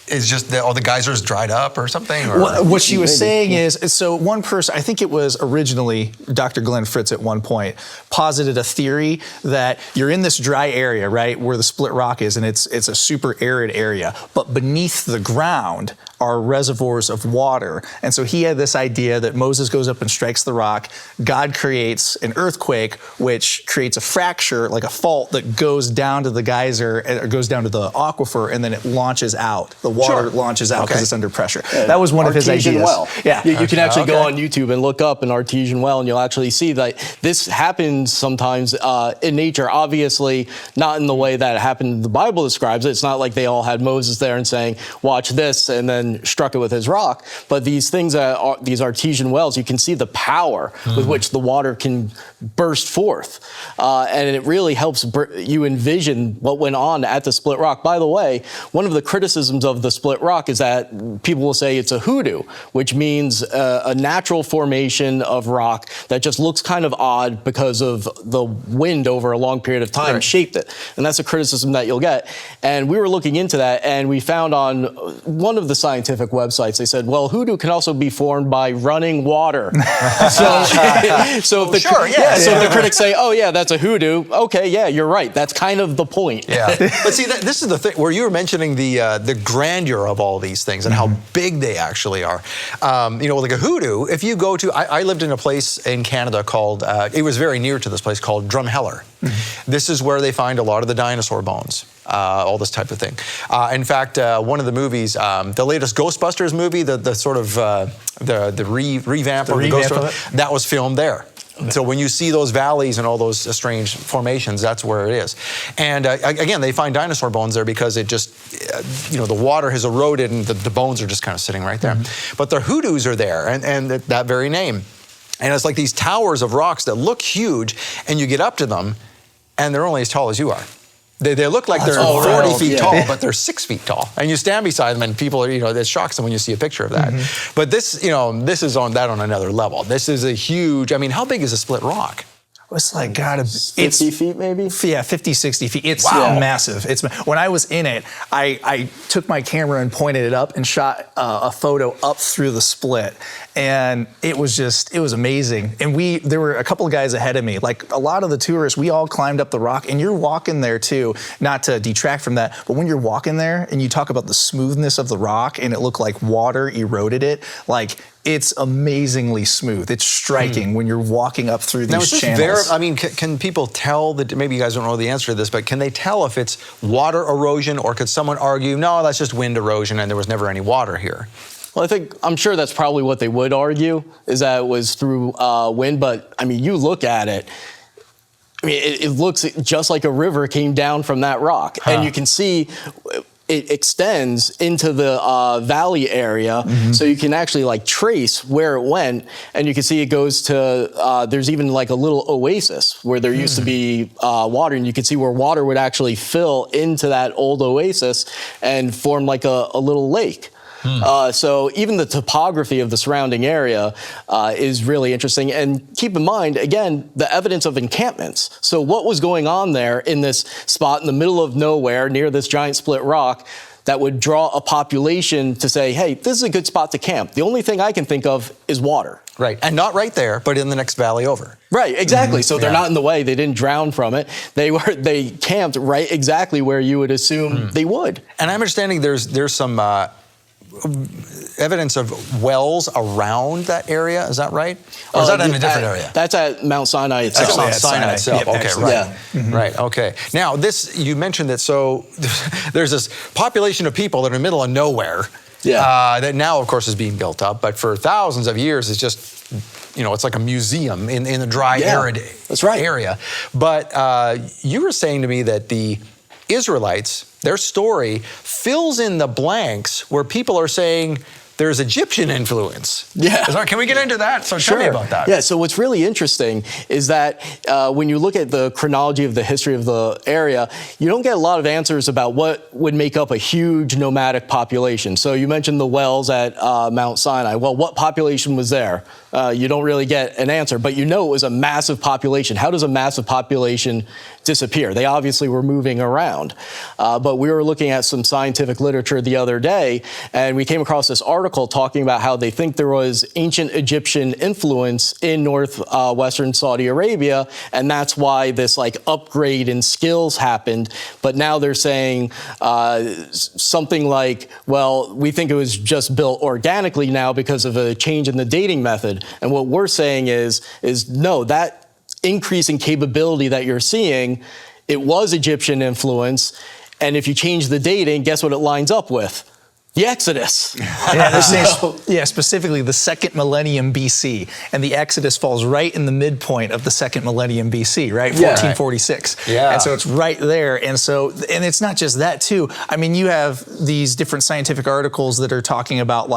is just all the geysers dried up or something? Or? Well, what she was saying is, so one person, I think it was originally Dr. Glenn Fritz at one point, posited a theory that you're in this dry area, right, where the Split Rock is, and it's a super arid area, but beneath the ground are reservoirs of water. And so he had this idea that Moses goes up and strikes the rock, God creates an earthquake, which creates a fracture, like a fault that goes down to the geyser, or goes down to the aquifer, and then it launches out. The water launches out because it's under pressure. That was one of his ideas. Well. Yeah, you can actually go on YouTube and look up an artesian well, and you'll actually see that this happens sometimes in nature. Obviously, not in the way that it happened. The Bible describes it. It's not like they all had Moses there and saying, "Watch this," and then struck it with his rock. But these things that are these artesian wells, you can see the power with which the water can burst forth, and it really helps you envision what went on at the Split Rock. By the way, one of the criticisms of the Split Rock is that people will say it's a hoodoo, which means a natural formation of rock that just looks kind of odd because of the wind over a long period of time shaped it. And that's a criticism that you'll get. And we were looking into that, and we found on one of the scientific websites, they said, well, hoodoo can also be formed by running water. So if the critics say, oh yeah, that's a hoodoo, okay, yeah, you're right. That's kind of the point. Yeah. But see, this is the thing where you were mentioning the grandeur of all these things and how big they actually are. Like a hoodoo, if you go to, I lived in a place in Canada called, it was very near to this place called Drumheller. This is where they find a lot of the dinosaur bones. All this type of thing. In fact, one of the movies, the latest Ghostbusters movie, the sort of the revamp of the Ghostbusters, that was filmed there. So when you see those valleys and all those strange formations, that's where it is. And again, they find dinosaur bones there because it just, the water has eroded and the bones are just kind of sitting right there. But the hoodoos are there, and that very name. And it's like these towers of rocks that look huge, and you get up to them, and they're only as tall as you are. They look like they're 40 feet tall, but they're 6 feet tall. And you stand beside them, and people are, it shocks them when you see a picture of that. But this, this is on another level. This is a huge. I mean, how big is a split rock? It's like gotta be 50 feet maybe? Yeah, 50, 60 feet. It's massive. When I was in it, I took my camera and pointed it up and shot a photo up through the split. And it was amazing. And there were a couple of guys ahead of me. Like a lot of the tourists, we all climbed up the rock, and you're walking there too, not to detract from that, but when you're walking there and you talk about the smoothness of the rock and it looked like water eroded it, like it's amazingly smooth. It's striking when you're walking up through these channels. Can people tell that, maybe you guys don't know the answer to this, but can they tell if it's water erosion, or could someone argue, no, that's just wind erosion and there was never any water here? Well, I'm sure that's probably what they would argue, is that it was through wind. But I mean, you look at it, it looks just like a river came down from that rock. And you can see it extends into the valley area, so you can actually like trace where it went, and you can see it goes to, there's even like a little oasis where there used to be water, and you can see where water would actually fill into that old oasis and form like a little lake. So even the topography of the surrounding area is really interesting. And keep in mind, again, the evidence of encampments. So what was going on there in this spot in the middle of nowhere near this giant split rock that would draw a population to say, hey, this is a good spot to camp. The only thing I can think of is water. Right, and not right there, but in the next valley over. Right, exactly. So they're not in the way. They didn't drown from it. They camped right exactly where you would assume they would. And I'm understanding there's some evidence of wells around that area. Is that right? Or is that in a different area? That's at Mount Sinai itself. That's Mount Sinai itself. Yeah, okay, right. Yeah. Right, okay. Now, you mentioned that, so there's this population of people that are in the middle of nowhere that now, of course, is being built up. But for thousands of years, it's just, it's like a museum in the dry, arid area. But you were saying to me that the Israelites, their story fills in the blanks where people are saying there's Egyptian influence. Yeah. Can we get into that? So tell me about that. Yeah, so what's really interesting is that when you look at the chronology of the history of the area, you don't get a lot of answers about what would make up a huge nomadic population. So you mentioned the wells at Mount Sinai. Well, what population was there? You don't really get an answer, but it was a massive population. How does a massive population disappear? They obviously were moving around. But we were looking at some scientific literature the other day, and we came across this article talking about how they think there was ancient Egyptian influence in northwestern Saudi Arabia, and that's why this upgrade in skills happened. But now they're saying something like, well, we think it was just built organically now because of a change in the dating method. And what we're saying is no, that increase in capability that you're seeing, it was Egyptian influence. And if you change the dating, guess what it lines up with? The Exodus. Specifically the second millennium BC. And the Exodus falls right in the midpoint of the second millennium BC, right? 1446. Yeah. And so it's right there. And it's not just that too. I mean, you have these different scientific articles that are talking about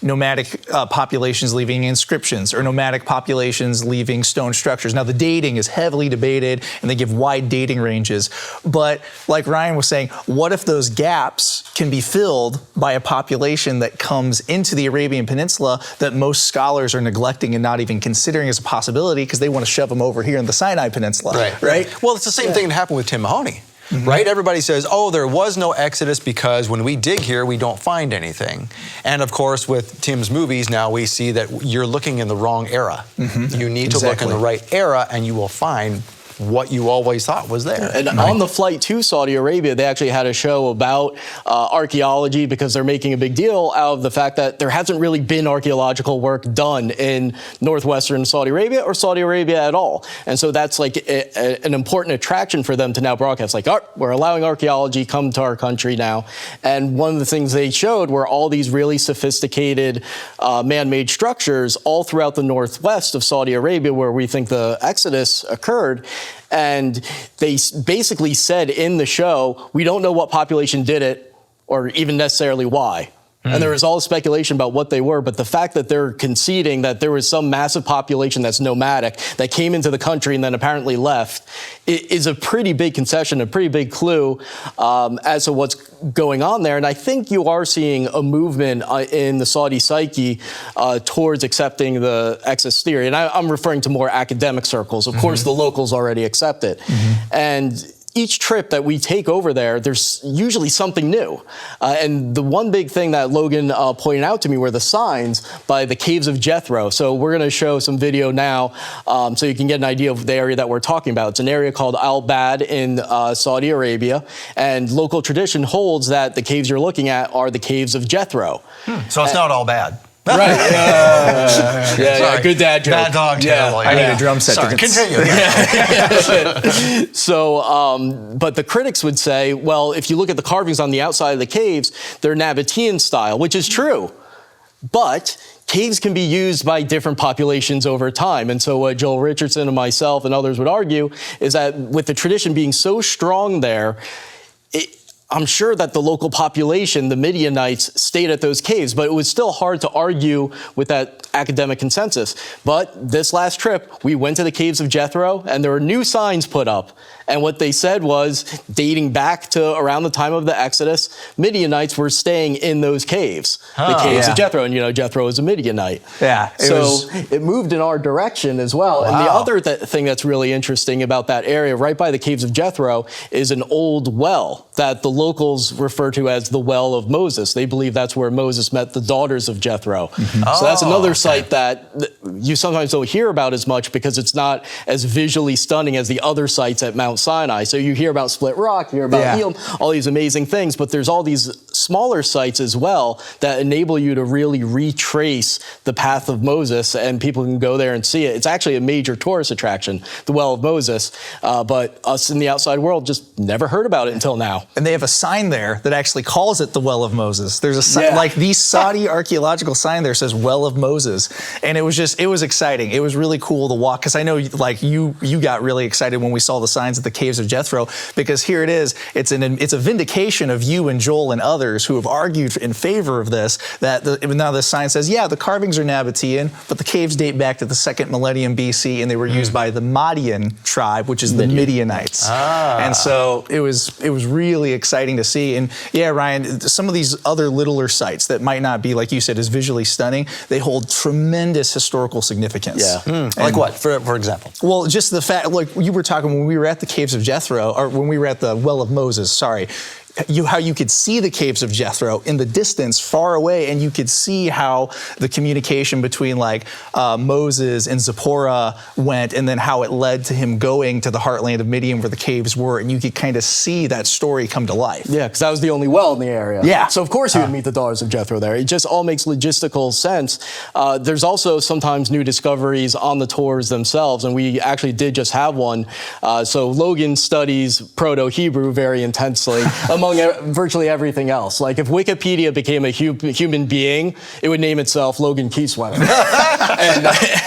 nomadic populations leaving inscriptions or nomadic populations leaving stone structures. Now the dating is heavily debated and they give wide dating ranges. But like Ryan was saying, what if those gaps can be filled by a population that comes into the Arabian Peninsula that most scholars are neglecting and not even considering as a possibility because they want to shove them over here in the Sinai Peninsula, right? Well, it's the same thing that happened with Tim Mahoney, right? Everybody says, oh, there was no Exodus because when we dig here, we don't find anything. And of course, with Tim's movies, now we see that you're looking in the wrong era. You need to look in the right era and you will find what you always thought was there. And on the flight to Saudi Arabia, they actually had a show about archaeology because they're making a big deal out of the fact that there hasn't really been archaeological work done in northwestern Saudi Arabia or Saudi Arabia at all. And so that's an important attraction for them to now broadcast. We're allowing archaeology come to our country now. And one of the things they showed were all these really sophisticated man-made structures all throughout the northwest of Saudi Arabia where we think the Exodus occurred. And they basically said in the show, we don't know what population did it or even necessarily why. And there was all speculation about what they were, but the fact that they're conceding that there was some massive population that's nomadic that came into the country and then apparently left is a pretty big concession, a pretty big clue as to what's going on there. And I think you are seeing a movement in the Saudi psyche towards accepting the Exodus theory. And I'm referring to more academic circles. Of course, the locals already accept it. And each trip that we take over there, there's usually something new. And the one big thing that Logan pointed out to me were the signs by the caves of Jethro. So we're going to show some video now so you can get an idea of the area that we're talking about. It's an area called Al-Bad in Saudi Arabia. And local tradition holds that the caves you're looking at are the caves of Jethro. So it's not all bad. Right. Yeah, good dad joke. Bad dog tail. I need a drum set. Sorry, continue. So, but the critics would say, well, if you look at the carvings on the outside of the caves, they're Nabatean style, which is true. But caves can be used by different populations over time. And so what Joel Richardson and myself and others would argue is that with the tradition being so strong there, I'm sure that the local population, the Midianites, stayed at those caves, but it was still hard to argue with that academic consensus. But this last trip, we went to the caves of Jethro, and there were new signs put up. And what they said was, dating back to around the time of the Exodus, Midianites were staying in those caves, the caves of Jethro. And, Jethro is a Midianite. Yeah. It moved in our direction as well. Wow. And the other thing that's really interesting about that area, right by the caves of Jethro, is an old well that the locals refer to as the Well of Moses. They believe that's where Moses met the daughters of Jethro. So that's another site that you sometimes don't hear about as much because it's not as visually stunning as the other sites at Mount Sinai. So you hear about Split Rock, you hear about Elam, all these amazing things, but there's all these smaller sites as well that enable you to really retrace the path of Moses, and people can go there and see it. It's actually a major tourist attraction, the Well of Moses, but us in the outside world just never heard about it until now. And they have a sign there that actually calls it the Well of Moses. There's a sign, like the Saudi archaeological sign there says Well of Moses. And it was exciting. It was really cool to walk, because I know like you got really excited when we saw the signs at the caves of Jethro, because here it is. It's a vindication of you and Joel and others who have argued in favor of this, that now this sign says, yeah, the carvings are Nabatean, but the caves date back to the 2nd millennium BC, and they were used by the Madian tribe, which is the Midianites. And so it was really exciting to see. And yeah, Ryan, some of these other littler sites that might not be, like you said, as visually stunning, they hold tremendous historical significance. Like what, for example? Well, just the fact, like you were talking when we were at the caves of Jethro, or when we were at the Well of Moses, sorry, how you could see the caves of Jethro in the distance far away, and you could see how the communication between like Moses and Zipporah went, and then how it led to him going to the heartland of Midian where the caves were, and you could kind of see that story come to life. Yeah, because that was the only well in the area. Yeah. So of course you would meet the daughters of Jethro there. It just all makes logistical sense. There's also sometimes new discoveries on the tours themselves, and we actually did just have one. So Logan studies Proto-Hebrew very intensely, among virtually everything else. Like if Wikipedia became a human being, it would name itself Logan Kiesewetter.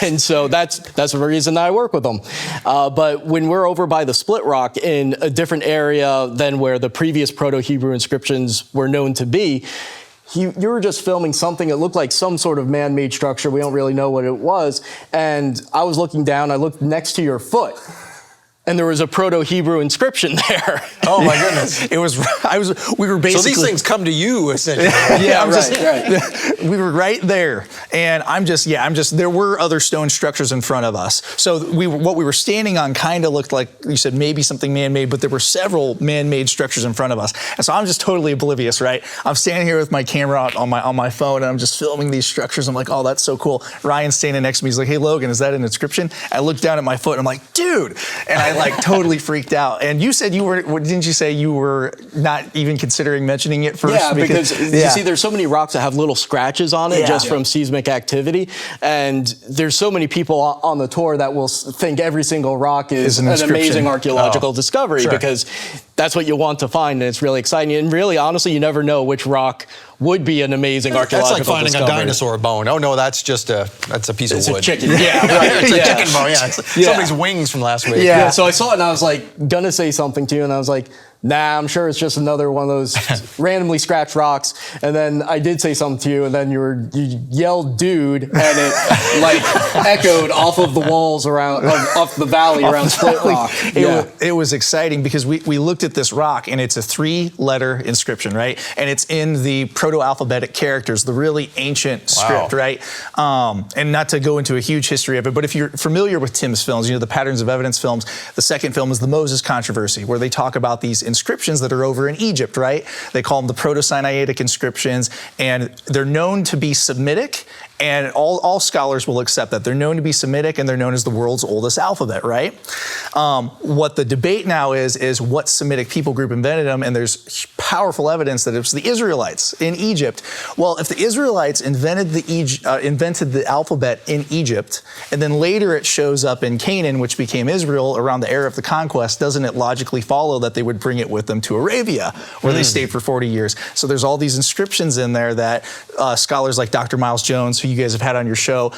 and so that's the reason that I work with them. But when we're over by the Split Rock in a different area than where the previous Proto-Hebrew inscriptions were known to be, you were just filming something that looked like some sort of man-made structure. We don't really know what it was. And I was looking down, I looked next to your foot, and there was a Proto-Hebrew inscription there. Oh my goodness. We were basically. So these things come to you essentially. Right. We were right there. And there were other stone structures in front of us. So what we were standing on kind of looked like, you said, maybe something man-made, but there were several man-made structures in front of us. And so I'm just totally oblivious, right? I'm standing here with my camera on my phone, and I'm just filming these structures. I'm like, oh, that's so cool. Ryan's standing next to me. He's like, hey, Logan, is that an inscription? I look down at my foot, and I'm like, dude. And I like totally freaked out. And you said didn't you say you were not even considering mentioning it first? Yeah, because you see there's so many rocks that have little scratches on it just from seismic activity. And there's so many people on the tour that will think every single rock is an amazing archaeological discovery because that's what you want to find, and it's really exciting. And really, honestly, you never know which rock would be an amazing archaeological discovery. That's like finding a dinosaur bone. Oh no, that's just a piece of wood. It's a chicken. Yeah, right. It's a chicken bone. Yeah, it's somebody's wings from last week. Yeah. So I saw it and I was like gonna say something to you, and I was like, nah, I'm sure it's just another one of those randomly scratched rocks. And then I did say something to you, and then you yelled dude, and it like echoed off of the walls around, off the valley around Split Rock. It was exciting because we looked at this rock, and it's a 3-letter inscription, right? And it's in the Proto-alphabetic characters, the really ancient script, right? And not to go into a huge history of it, but if you're familiar with Tim's films, the Patterns of Evidence films, the second film is the Moses controversy, where they talk about these inscriptions that are over in Egypt, right? They call them the Protocyaninetic Inscriptions, and they're known to be Semitic, and all scholars will accept that. They're known to be Semitic, and they're known as the world's oldest alphabet, right? What the debate now is what Semitic people group invented them, and there's powerful evidence that it was the Israelites in Egypt. Well, if the Israelites invented the alphabet in Egypt, and then later it shows up in Canaan, which became Israel around the era of the conquest, doesn't it logically follow that they would bring it with them to Arabia, where they stayed for 40 years? So there's all these inscriptions in there that scholars like Dr. Miles Jones, who you guys have had on your show,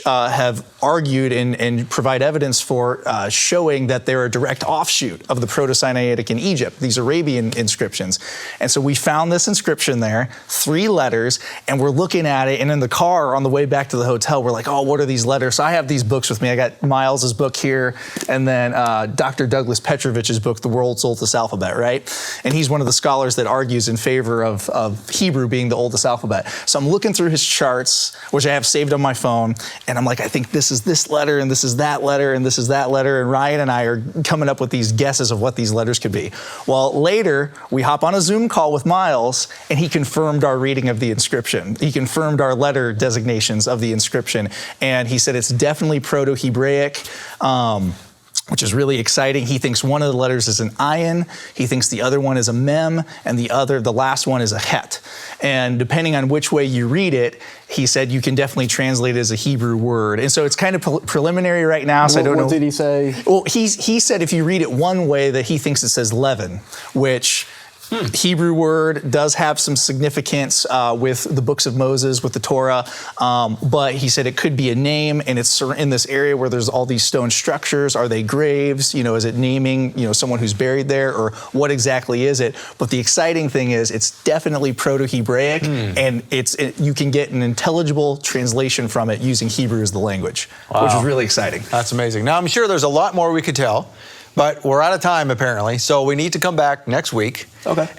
have argued and provide evidence for showing that they're a direct offshoot of the Proto-Sinaitic in Egypt, these Arabian inscriptions. And so we found this inscription there, 3 letters, and we're looking at it, and in the car on the way back to the hotel, we're like, oh, what are these letters? So I have these books with me. I got Miles's book here, and then Dr. Douglas Petrovich's book, The World's Oldest Alphabet, right? And he's one of the scholars that argues in favor of Hebrew being the oldest alphabet. So I'm looking through his charts, which I have saved on my phone, and I'm like, I think this is this letter, and this is that letter, and this is that letter, and Ryan and I are coming up with these guesses of what these letters could be. Well, later, we hop on a Zoom call with Miles, and he confirmed our reading of the inscription. He confirmed our letter designations of the inscription, and he said it's definitely Proto-Hebraic, which is really exciting. He thinks one of the letters is an ayin, he thinks the other one is a mem, and the last one is a het. And depending on which way you read it, he said you can definitely translate it as a Hebrew word. And so it's kind of preliminary right now, so I don't know. What did he say? Well, he said if you read it one way, that he thinks it says leaven, which Hebrew word does have some significance with the books of Moses, with the Torah, but he said it could be a name, and it's in this area where there's all these stone structures. Are they graves? Is it naming someone who's buried there, or what exactly is it? But the exciting thing is it's definitely Proto-Hebraic, and you can get an intelligible translation from it using Hebrew as the language, which is really exciting. That's amazing. Now, I'm sure there's a lot more we could tell, but we're out of time, apparently, so we need to come back next week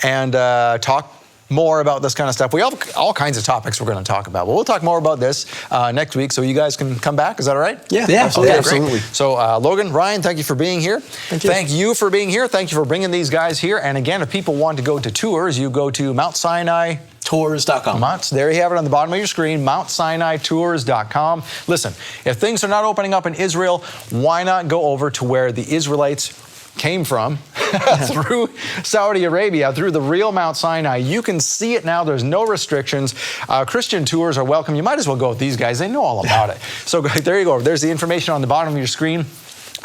and talk more about this kind of stuff. We have all kinds of topics we're going to talk about, but we'll talk more about this next week, so you guys can come back. Is that all right? Yeah, absolutely. So Logan, Ryan, thank you for being here. Thank you for being here. Thank you for bringing these guys here. And again, if people want to go to tours, you go to Mount Sinai Tours.com. There you have it on the bottom of your screen, MountSinaiTours.com. Listen, if things are not opening up in Israel, why not go over to where the Israelites came from, through Saudi Arabia, through the real Mount Sinai. You can see it now. There's no restrictions. Christian tours are welcome. You might as well go with these guys. They know all about it. So there you go. There's the information on the bottom of your screen.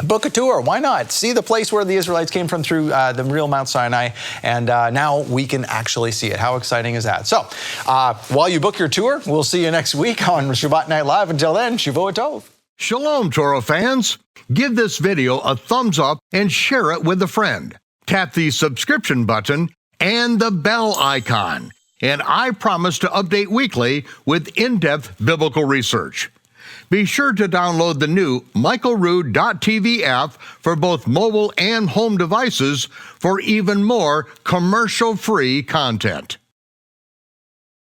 Book a tour. Why not? See the place where the Israelites came from through the real Mount Sinai, and now we can actually see it. How exciting is that? So while you book your tour, we'll see you next week on Shabbat Night Live. Until then, Shavua Tov. Shalom, Torah fans. Give this video a thumbs up and share it with a friend. Tap the subscription button and the bell icon, and I promise to update weekly with in-depth biblical research. Be sure to download the new michaelrood.tv app for both mobile and home devices for even more commercial-free content.